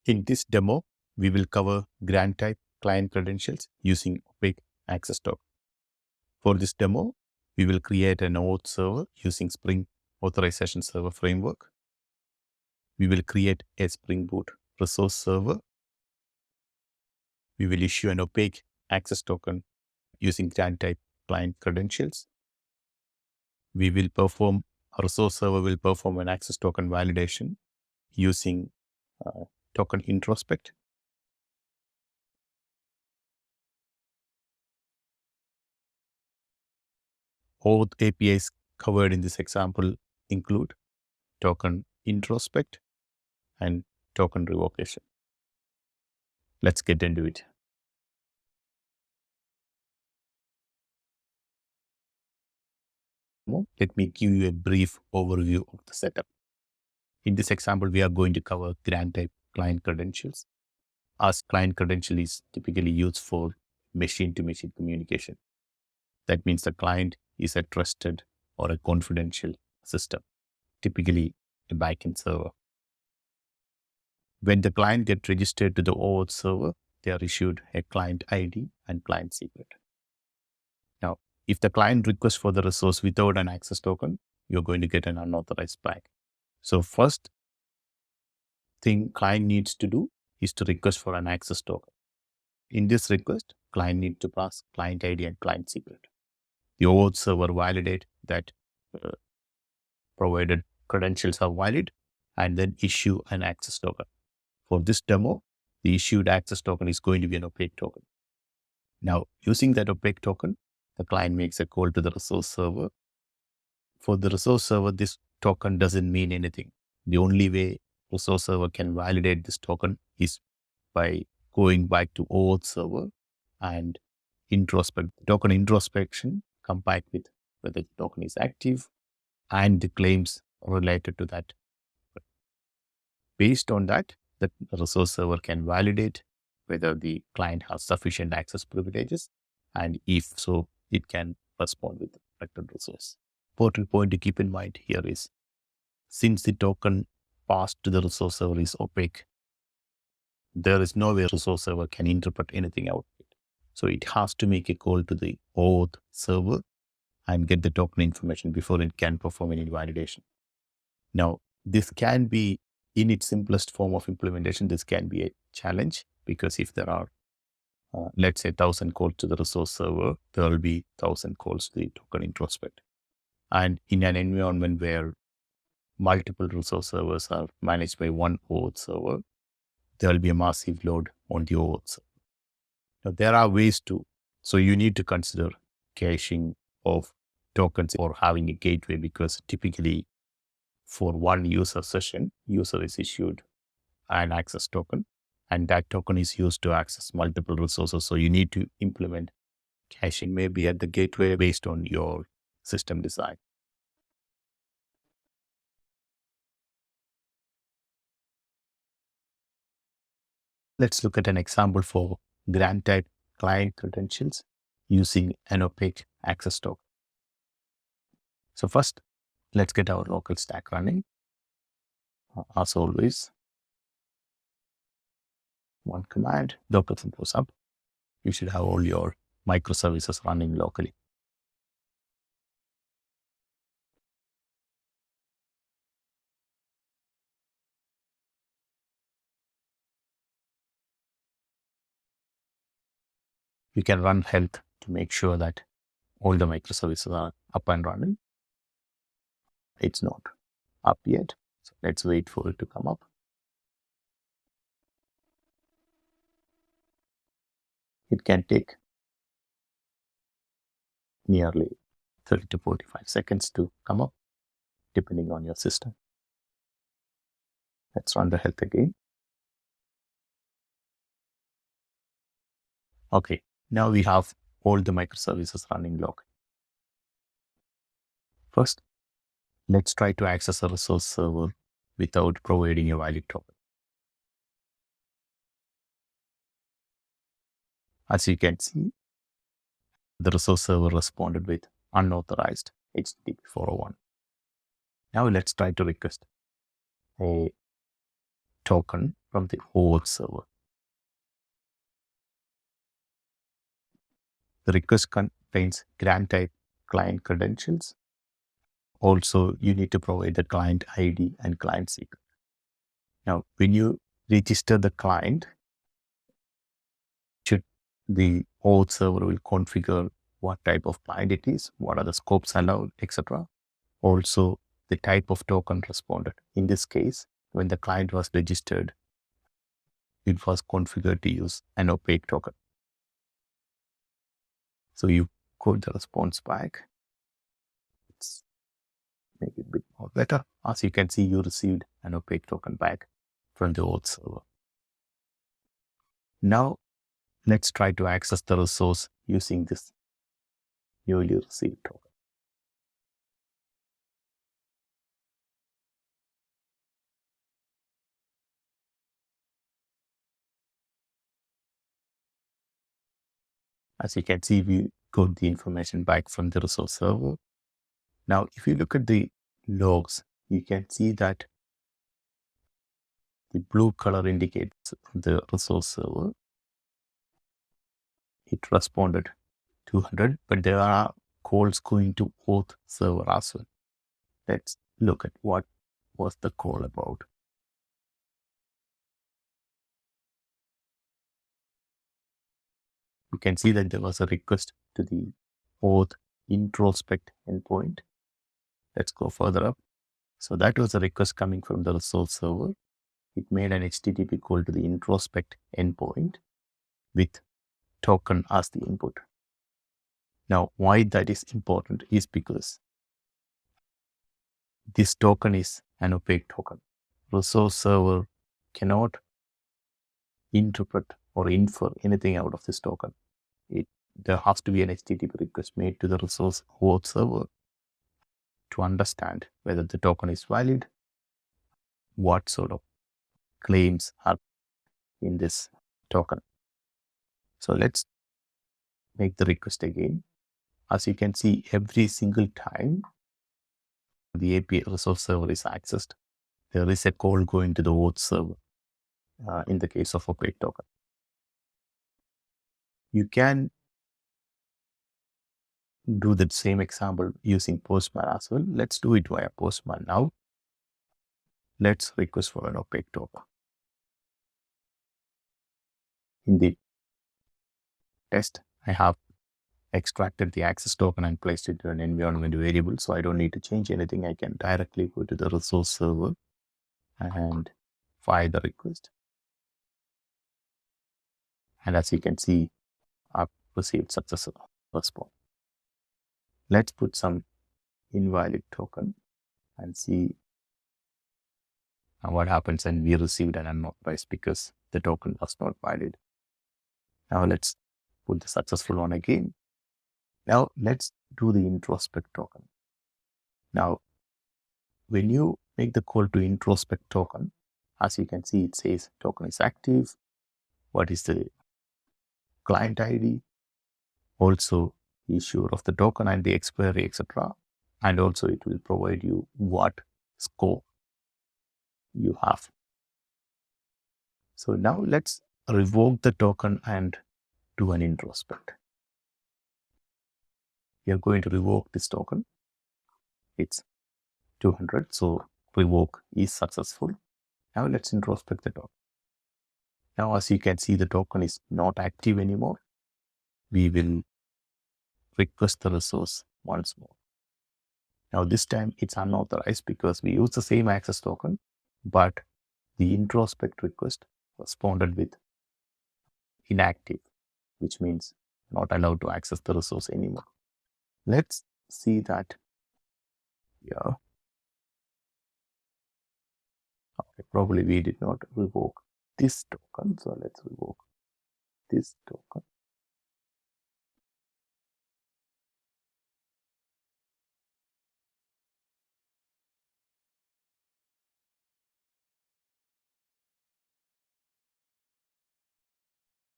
In this demo, we will cover grant type client credentials using opaque access token. For this demo, we will create an Auth server using Spring Authorization Server framework. We will create a Spring Boot resource server. We will issue an opaque access token using grant type client credentials. We will perform, a resource server will perform an access token validation using token Introspect. Auth APIs covered in this example include token Introspect and token revocation. Let's get into it. Let me give you a brief overview of the setup. In this example, we are going to cover grant type client credentials. As client credential is typically used for machine-to-machine communication. That means the client is a trusted or a confidential system, typically a backend server. When the client gets registered to the Auth server, they are issued a client ID and client secret. Now, if the client requests for the resource without an access token, you're going to get an unauthorized flag. So first thing client needs to do is to request for an access token. In this request, client needs to pass client ID and client secret. The Auth server validate that provided credentials are valid and then issue an access token. For this demo, the issued access token is going to be an opaque token. Now, using that opaque token, the client makes a call to the resource server. For the resource server, this token doesn't mean anything. The only way resource server can validate this token is by going back to Auth server and introspect. Token introspection compact with whether the token is active and the claims related to that. Based on that, the resource server can validate whether the client has sufficient access privileges, and if so, it can respond with the protected resource. Important point to keep in mind here is, since the token passed to the resource server is opaque, there is no way resource server can interpret anything out of it. So it has to make a call to the Auth server and get the token information before it can perform any validation. Now, this can be, in its simplest form of implementation, this can be a challenge, because if there are, let's say, 1,000 calls to the resource server, there will be 1,000 calls to the token introspect. And in an environment where multiple resource servers are managed by one Auth server, there will be a massive load on the Auth server. Now, there are ways to, so you need to consider caching of tokens or having a gateway, because typically for one user session, user is issued an access token, and that token is used to access multiple resources. So you need to implement caching maybe at the gateway based on your system design. Let's look at an example for grant type client credentials using an opaque access token. So first, let's get our local stack running. As always, one command, docker compose up. You should have all your microservices running locally. You can run health to make sure that all the microservices are up and running. It's not up yet, so let's wait for it to come up. It can take nearly 30 to 45 seconds to come up, depending on your system. Let's run the health again. Okay, now we have all the microservices running locally. First, let's try to access a resource server without providing a valid token. As you can see, the resource server responded with unauthorized HTTP 401. Now let's try to request a token from the oAuth server. The request contains grant type client credentials. Also, you need to provide the client ID and client secret. Now, when you register the client, the oAuth server will configure what type of client it is, what are the scopes allowed, etc. Also, the type of token responded. In this case, when the client was registered, it was configured to use an opaque token. So you code the response back. Let's make it a bit more better. As you can see, you received an opaque token back from the oAuth server. Now, let's try to access the resource using this newly received token. As you can see, we got the information back from the resource server. Now, if you look at the logs, you can see that the blue color indicates the resource server. It responded 200, but there are calls going to Auth server as well. Let's look at what was the call about. You can see that there was a request to the Auth Introspect endpoint. Let's go further up. So that was a request coming from the resource server. It made an HTTP call to the Introspect endpoint with token as the input. Now, why that is important is because this token is an opaque token. Resource server cannot interpret or infer anything out of this token. There has to be an HTTP request made to the resource Auth server to understand whether the token is valid, what sort of claims are in this token. So let's make the request again. As you can see, every single time the API resource server is accessed, there is a call going to the Auth server in the case of opaque token. You can do the same example using Postman as well. Let's do it via Postman now. Let's request for an opaque token. In the test, I have extracted the access token and placed it to an environment variable, so I don't need to change anything. I can directly go to the resource server and fire the request. And as you can see, I've received successful response. Let's put some invalid token and see what happens when we received an unauthorized because the token was not valid. Now let's put the successful one again. Now let's do the Introspect token. Now, when you make the call to Introspect token, as you can see, it says token is active. What is the client ID? Also, issuer of the token and the expiry, etc. And also it will provide you what scope you have. So now let's revoke the token and do an Introspect. We are going to revoke this token. It's 200, so revoke is successful. Now let's introspect the token. Now, as you can see, the token is not active anymore. We will request the resource once more. Now, this time it's unauthorized because we use the same access token, but the introspect request responded with inactive, which means not allowed to access the resource anymore. Let's see that here. Okay, probably we did not revoke this token, so let's revoke this token.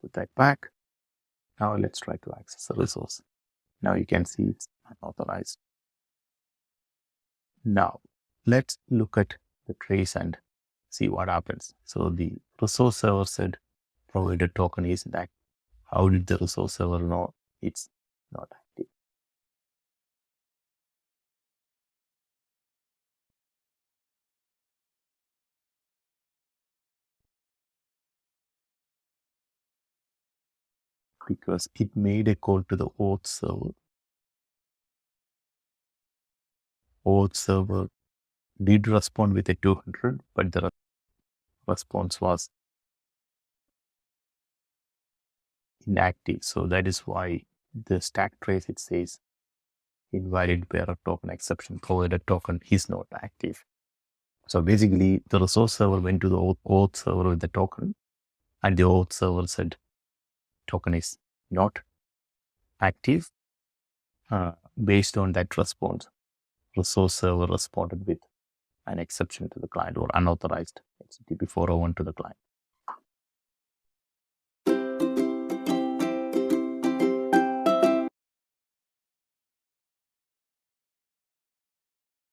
Put that back. Now let's try to access the resource. Now you can see it's unauthorized. Now let's look at the trace and see what happens. So the resource server said provider token isn't active. How did the resource server know it's not active? Because it made a call to the Auth server. Auth server did respond with a 200, but the response was inactive. So that is why the stack trace, it says invalid bearer token exception, provider token is not active. So basically the resource server went to the Auth server with the token, and the Auth server said token is not active. Based on that response, resource server responded with an exception to the client or unauthorized HTTP 401 to the client.